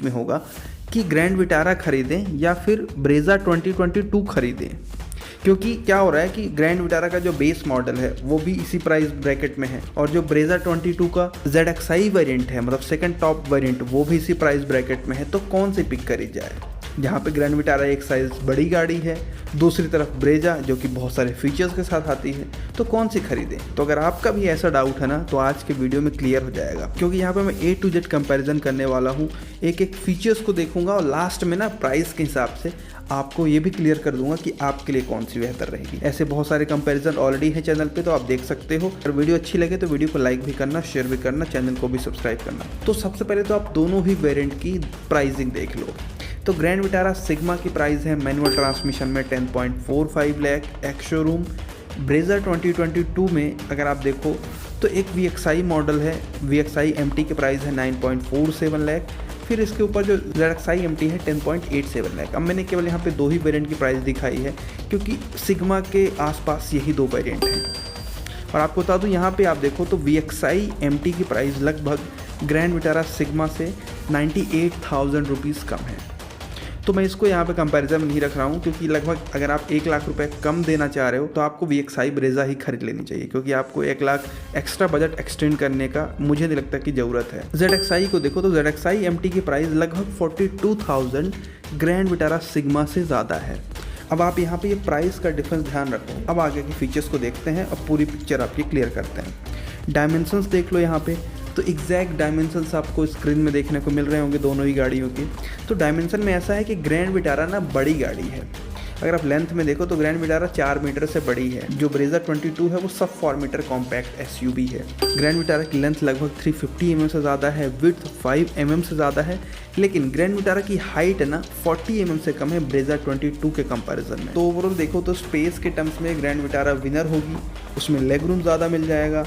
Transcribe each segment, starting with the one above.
में होगा कि ग्रैंड विटारा खरीदें या फिर ब्रेजा 2022 खरीदें। क्योंकि क्या हो रहा है कि ग्रैंड विटारा का जो बेस मॉडल है वो भी इसी प्राइस ब्रैकेट में है और जो ब्रेजा 22 का ZXi वेरिएंट है, मतलब सेकंड टॉप वेरिएंट, वो भी इसी प्राइस ब्रैकेट में है। तो कौन सी पिक करी जाए? जहाँ पे ग्रैंड विटारा एक साइज़ बड़ी गाड़ी है, दूसरी तरफ ब्रेजा जो कि बहुत सारे फीचर्स के साथ आती है, तो कौन सी खरीदें? तो अगर आपका भी ऐसा डाउट है ना, तो आज के वीडियो में क्लियर हो जाएगा, क्योंकि यहाँ पे मैं A to Z कंपैरिजन करने वाला हूँ। एक एक फीचर्स को देखूंगा और लास्ट में ना प्राइस के हिसाब से आपको ये भी क्लियर कर दूंगा कि आपके लिए कौन सी बेहतर रहेगी। ऐसे बहुत सारे कंपैरिजन ऑलरेडी है चैनल पे, तो आप देख सकते हो। अगर वीडियो अच्छी लगे तो वीडियो को लाइक भी करना, शेयर भी करना, चैनल को भी सब्सक्राइब करना। तो सबसे पहले तो आप दोनों ही वेरिएंट की प्राइसिंग देख लो। तो ग्रैंड विटारा सिग्मा की प्राइस है मैनुअल ट्रांसमिशन में 10.45 लाख एक्स शोरूम। ब्रेजा 2022 में अगर आप देखो तो एक VXi मॉडल है, VXi MT की प्राइस है 9.47 लाख। फिर इसके ऊपर जो ZXi MT है 10.87 लाख। अब मैंने केवल यहाँ पे दो ही वेरिएंट की प्राइस दिखाई है क्योंकि सिग्मा के आसपास यही दो वेरिएंट हैं। और आपको बता दूँ यहाँ पे आप देखो तो VXi MT की प्राइस लगभग ग्रैंड विटारा सिग्मा से 98,000 रुपीज़ कम है। तो मैं इसको यहाँ पे कंपैरिजन में नहीं रख रहा हूँ, क्योंकि लगभग अगर आप 1 लाख रुपए कम देना चाह रहे हो तो आपको VXi ब्रेजा ही खरीद लेनी चाहिए, क्योंकि आपको 1 लाख एक्स्ट्रा बजट एक्सटेंड करने का मुझे नहीं लगता कि ज़रूरत है। ZXi को देखो तो ZXi MT की प्राइस लगभग 42,000 ग्रैंड विटारा सिग्मा से ज़्यादा है। अब आप यहाँ पे ये प्राइस का डिफरेंस ध्यान रखो। अब आगे के फीचर्स को देखते हैं और पूरी पिक्चर आपकी क्लियर करते हैं। डायमेंशंस देख लो यहाँ पे, तो एग्जैक्ट डायमेंशंस आपको स्क्रीन में देखने को मिल रहे होंगे दोनों ही गाड़ियों की। तो डायमेंशन में ऐसा है कि ग्रैंड विटारा ना बड़ी गाड़ी है। अगर आप लेंथ में देखो तो ग्रैंड विटारा 4 मीटर से बड़ी है। जो ब्रेजा 22 है वो सब 4 मीटर कॉम्पैक्ट SUV है। ग्रैंड विटारा की लेंथ लगभग 350 mm से ज़्यादा है, विड्थ 5 mm से ज़्यादा है, लेकिन ग्रैंड विटारा की हाइट है ना 40 mm से कम है ब्रेजा 22 के कंपैरिजन में। तो ओवरऑल देखो तो स्पेस के टर्म्स में ग्रैंड विटारा विनर होगी। उसमें लेग रूम ज़्यादा मिल जाएगा,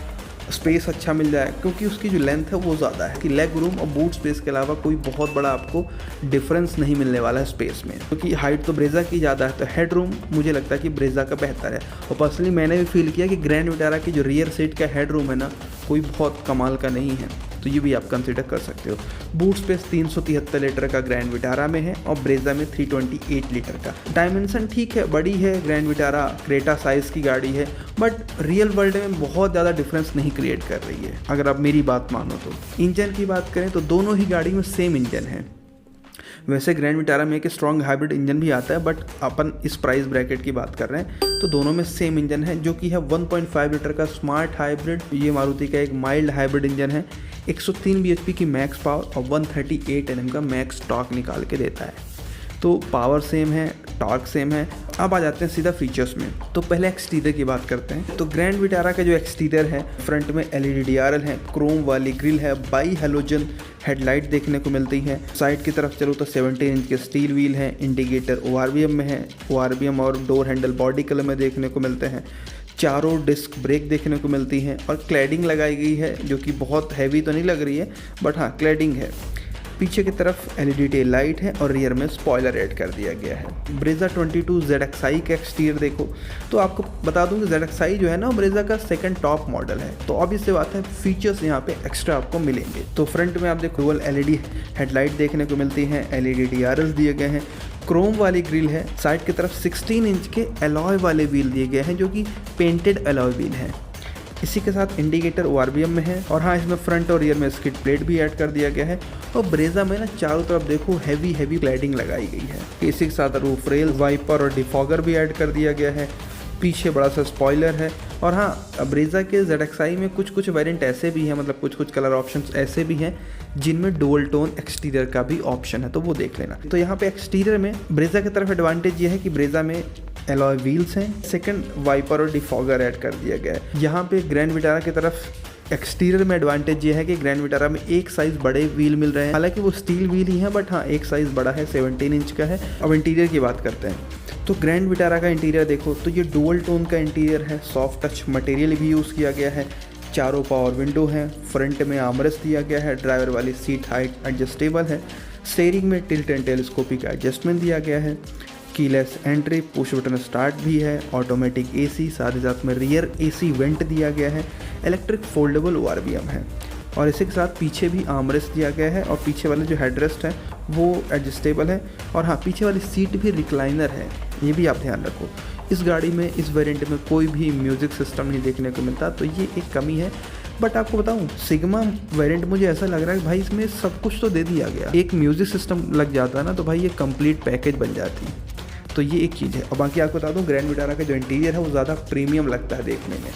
स्पेस अच्छा मिल जाए, क्योंकि उसकी जो लेंथ है वो ज़्यादा है कि लेग रूम और बूट स्पेस के अलावा कोई बहुत बड़ा आपको डिफरेंस नहीं मिलने वाला है स्पेस में, क्योंकि हाइट तो ब्रेजा की ज़्यादा है। तो हेड रूम मुझे लगता है कि ब्रेजा का बेहतर है। और पर्सनली मैंने भी फील किया कि ग्रैंड विटारा की जो रियर सीट का हेड रूम है ना, कोई बहुत कमाल का नहीं है, तो ये भी आप कंसिडर कर सकते हो। बूट स्पेस 373 लीटर का ग्रैंड विटारा में है और ब्रेजा में 328 लीटर का। डायमेंशन ठीक है, बड़ी है, ग्रैंड विटारा क्रेटा साइज़ की गाड़ी है, बट रियल वर्ल्ड में बहुत ज़्यादा डिफरेंस नहीं क्रिएट कर रही है अगर आप मेरी बात मानो तो। इंजन की बात करें तो दोनों ही गाड़ी में सेम इंजन है। वैसे ग्रैंड विटारा में एक स्ट्रॉन्ग हाइब्रिड इंजन भी आता है, बट अपन इस प्राइस ब्रैकेट की बात कर रहे हैं तो दोनों में सेम इंजन है, जो कि है 1.5 लीटर का स्मार्ट हाइब्रिड। ये मारुति का एक माइल्ड हाइब्रिड इंजन है। 103 bhp की मैक्स पावर और 138 Nm का मैक्स टॉर्क निकाल के देता है। तो पावर सेम है, टॉर्क सेम है। अब आ जाते हैं सीधा फीचर्स में। तो पहले एक्सटीरियर की बात करते हैं। तो ग्रैंड विटारा का जो एक्सटीरियर है, फ्रंट में LED DRL है, क्रोम वाली ग्रिल है, बाई हेलोजन हेडलाइट देखने को मिलती है। साइड की तरफ चलो तो 17 इंच के स्टील व्हील है। इंडिकेटर ORVM में है, ORVM और डोर हैंडल बॉडी कलर में देखने को मिलते हैं। चारों डिस्क ब्रेक देखने को मिलती हैं और क्लैडिंग लगाई गई है, जो कि बहुत हैवी तो नहीं लग रही है, बट हाँ क्लैडिंग है। पीछे की तरफ LED टेल लाइट है और रियर में स्पॉइलर ऐड कर दिया गया है। ब्रेजा 22 ZXi का एक्सटीरियर देखो तो आपको बता दूं कि ZXi जो है ना ब्रेजा का सेकंड टॉप मॉडल है। तो अब इससे बात है फीचर्स यहाँ पे एक्स्ट्रा आपको मिलेंगे। तो फ्रंट में आप देखो डुअल LED हेडलाइट देखने को मिलती है, LED DRLs दिए गए हैं, क्रोम वाली ग्रिल है। साइड की तरफ 16 इंच के अलॉय वाले व्हील दिए गए हैं, जो कि पेंटेड अलॉय व्हील है। इसी के साथ इंडिकेटर ORVM में है और हाँ इसमें फ्रंट और रियर में स्किड प्लेट भी ऐड कर दिया गया है। और ब्रेजा में ना चारों तरफ देखो हैवी क्लैडिंग लगाई गई है। इसी के साथ रूफ रेल, वाइपर और डिफॉगर भी ऐड कर दिया गया है। पीछे बड़ा सा स्पॉइलर है। और हाँ ब्रेजा के ZXi में कुछ वेरिएंट ऐसे भी हैं, मतलब कुछ कलर ऑप्शंस ऐसे भी हैं जिनमें डुअल टोन एक्सटीरियर का भी ऑप्शन है, तो वो देख लेना। तो यहाँ पे एक्सटीरियर में ब्रेजा की तरफ एडवांटेज ये है कि ब्रेजा में एलॉय व्हील्स हैं, सेकंड वाइपर और डिफॉगर ऐड कर दिया गया है। यहाँ पे ग्रैंड विटारा की तरफ एक्सटीरियर में एडवांटेज ये है कि ग्रैंड विटारा में एक साइज़ बड़े व्हील मिल रहे हैं। हालांकि वो स्टील व्हील ही है, बट हाँ एक साइज़ बड़ा है, 17 इंच का है। अब इंटीरियर की बात करते हैं। तो ग्रैंड विटारा का इंटीरियर देखो तो ये डुअल टोन का इंटीरियर है, सॉफ्ट टच मटेरियल भी यूज़ किया गया है। चारों पावर विंडो हैं, फ्रंट में आर्मरेस्ट दिया गया है, ड्राइवर वाली सीट हाइट एडजस्टेबल है, स्टीयरिंग में टिल्ट एंड टेलीस्कोपिक एडजस्टमेंट दिया गया है, keyless entry, push button start भी है, ऑटोमेटिक एसी, साथ ही साथ में रियर एसी वेंट दिया गया है, इलेक्ट्रिक फोल्डेबल ORVM है। और इसी के साथ पीछे भी आर्मरेस्ट दिया गया है और पीछे वाले जो हेडरेस्ट है वो एडजस्टेबल है। और हाँ, पीछे वाली सीट भी रिक्लाइनर है, ये भी आप ध्यान रखो। इस गाड़ी में, इस वेरिएंट में कोई भी म्यूज़िक सिस्टम नहीं देखने को मिलता, तो ये एक कमी है। बट आपको बताऊं, सिग्मा वेरिएंट मुझे ऐसा लग रहा है कि भाई इसमें सब कुछ तो दे दिया गया। एक म्यूज़िक सिस्टम लग जाता है ना तो भाई ये कंप्लीट पैकेज बन जाती। तो ये एक चीज़ है। और बाकी आपको बता दूं, ग्रैंड विटारा का जो इंटीरियर है वो ज़्यादा प्रीमियम लगता है देखने में।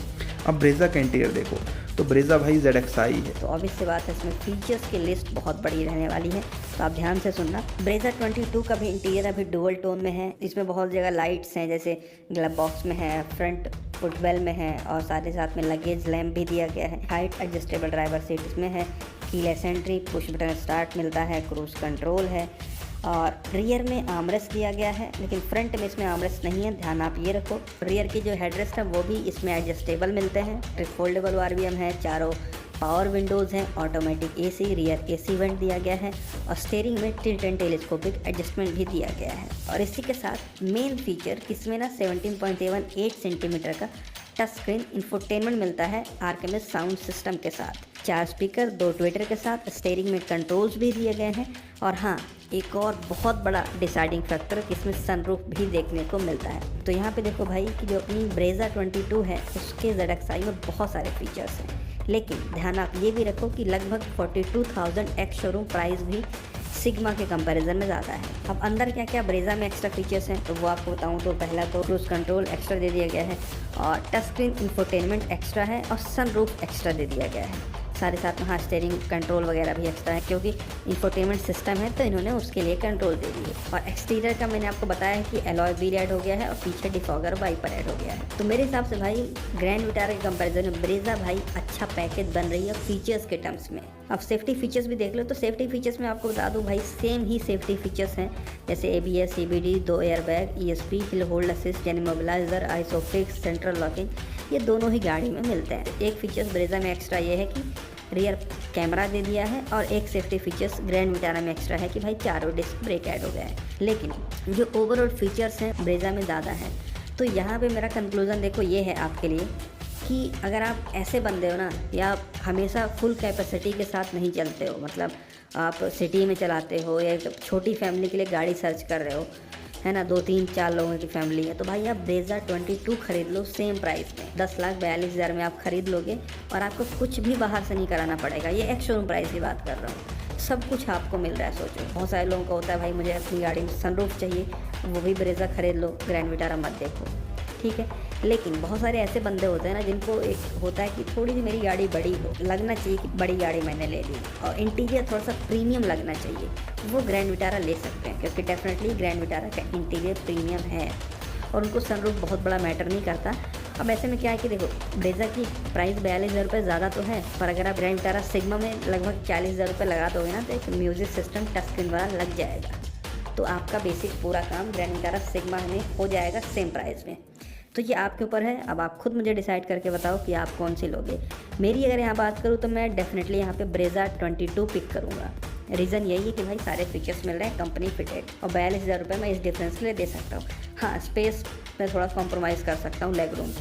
अब ब्रेज़ा का इंटीरियर देखो तो ब्रेज़ा भाई ZXi है। तो ऑब्वियस सी बात है, इसमें फीचर्स की लिस्ट बहुत बड़ी रहने वाली है, तो आप ध्यान से सुनना। ब्रेज़ा 22 का भी इंटीरियर अभी डुअल टोन में है। इसमें बहुत जगह लाइट्स हैं, जैसे ग्लब बॉक्स में है, फ्रंट फुटवेल में है, और साथ ही साथ में लगेज लैम्प भी दिया गया है। हाइट एडजस्टेबल ड्राइवर सीट इसमें है, keyless entry, push button start मिलता है, क्रूज कंट्रोल है, और रियर में आर्मरेस्ट दिया गया है, लेकिन फ्रंट में इसमें आर्मरेस्ट नहीं है, ध्यान आप ये रखो। रियर की जो हेडरेस्ट है वो भी इसमें एडजस्टेबल मिलते हैं। फोल्डेबल RVM है, चारों पावर विंडोज़ हैं, automatic AC, rear AC went दिया गया है, और स्टीयरिंग में टिल्ट एंड टेलीस्कोपिक एडजस्टमेंट भी दिया गया है। और इसी के साथ मेन फीचर इसमें ना 17.78 सेंटीमीटर का टच स्क्रीन इंफोटेनमेंट मिलता है RKMS साउंड सिस्टम के साथ। 4 स्पीकर, 2 ट्विटर के साथ, स्टीयरिंग में कंट्रोल्स भी दिए गए हैं। और हाँ, एक और बहुत बड़ा डिसाइडिंग फैक्टर इसमें सनरूफ भी देखने को मिलता है। तो यहाँ पे देखो भाई कि जो अपनी ब्रेज़ा 22 है उसके ZXi में बहुत सारे फीचर्स हैं, लेकिन ध्यान आप ये भी रखो कि लगभग 42,000 एक्स शोरूम प्राइस भी सिग्मा के कंपैरिजन में ज़्यादा है। अब अंदर क्या क्या ब्रेज़ा में एक्स्ट्रा फीचर्स हैं तो वो आपको बताऊं तो पहला तो क्रूज कंट्रोल एक्स्ट्रा दे दिया गया है, और टच स्क्रीन इंफोटेनमेंट एक्स्ट्रा है, और सनरूफ एक्स्ट्रा दे दिया गया है। सारे साथ में हाँ, स्टीयरिंग कंट्रोल वगैरह भी एक्स्ट्रा है, क्योंकि इंफोटेनमेंट सिस्टम है तो इन्होंने उसके लिए कंट्रोल दे दिए। और एक्सटीरियर का मैंने आपको बताया है कि एलॉय व्हील ऐड हो गया है, और पीछे डिफॉगर वाइपर ऐड हो गया है। तो मेरे हिसाब से भाई ग्रैंड विटारा के कंपैरिजन में ब्रेज़ा भाई अच्छा पैकेज बन रही है फीचर्स के टर्म्स में। अब सेफ्टी फीचर्स भी देख लो, तो सेफ्टी फीचर्स में आपको बता दूं भाई सेम ही सेफ्टी फीचर्स हैं, जैसे ABS, CBD, 2 airbag, ESP, hill hold assist यानी मोबिलाइजर, आइसोफिक्स, सेंट्रल लॉकिंग, ये दोनों ही गाड़ी में मिलते हैं। एक फीचर्स ब्रेज़ा में एक्स्ट्रा ये है कि रियर कैमरा दे दिया है, और एक सेफ्टी फीचर्स ग्रैंड विटारा में एक्स्ट्रा है कि भाई चारों डिस्क ब्रेक ऐड हो गया है। लेकिन जो ओवरऑल फीचर्स हैं ब्रेज़ा में ज़्यादा है। तो यहाँ पे मेरा कंक्लूज़न देखो ये है आपके लिए कि अगर आप ऐसे बंदे हो ना, या आप हमेशा फुल कैपेसिटी के साथ नहीं चलते हो, मतलब आप सिटी में चलाते हो या एक छोटी फैमिली के लिए गाड़ी सर्च कर रहे हो, है ना, 2-3-4 लोगों की फैमिली है, तो भाई आप ब्रेज़ा 22 खरीद लो सेम प्राइस में। 10,42,000 में आप खरीद लोगे, और आपको कुछ भी बाहर से नहीं कराना पड़ेगा। ये एक्स शोरूम प्राइस की बात कर रहा हूँ, सब कुछ आपको मिल रहा है। सोचो, बहुत सारे लोगों का होता है भाई मुझे अपनी गाड़ी में सनरूफ चाहिए, वो भी ब्रेज़ा खरीद लो, ग्रैंड विटारा मत देखो, ठीक है। लेकिन बहुत सारे ऐसे बंदे होते हैं ना जिनको एक होता है कि थोड़ी सी मेरी गाड़ी बड़ी हो, लगना चाहिए कि बड़ी गाड़ी मैंने ले ली, और इंटीरियर थोड़ा सा प्रीमियम लगना चाहिए, वो ग्रैंड विटारा ले सकते हैं, क्योंकि डेफिनेटली ग्रैंड विटारा का इंटीरियर प्रीमियम है, और उनको सनरूफ बहुत बड़ा मैटर नहीं करता। अब ऐसे में क्या है कि देखो, ब्रेज़ा की प्राइस 42,000 रुपये ज़्यादा तो है, पर अगर आप ग्रैंड विटारा सिग्मा में लगभग 40,000 रुपये लगा दोगे ना, तो एक म्यूज़िक सिस्टम टच स्क्रीन वाला लग जाएगा, तो आपका बेसिक पूरा काम ग्रैंड विटारा सिग्मा में हो जाएगा सेम प्राइस में। तो ये आपके ऊपर है, अब आप खुद मुझे डिसाइड करके बताओ कि आप कौन सी लोगे। मेरी अगर यहाँ बात करूँ तो मैं डेफिनेटली यहाँ पे ब्रेज़ा 22 पिक करूँगा। रीज़न यही है कि भाई सारे फीचर्स मिल रहे हैं कंपनी फिटेड, और 42,000 रुपये मैं इस डिफरेंस के लिए दे सकता हूँ। हाँ, स्पेस में थोड़ा कॉम्प्रोमाइज़ कर सकता हूँ लेग रूम को।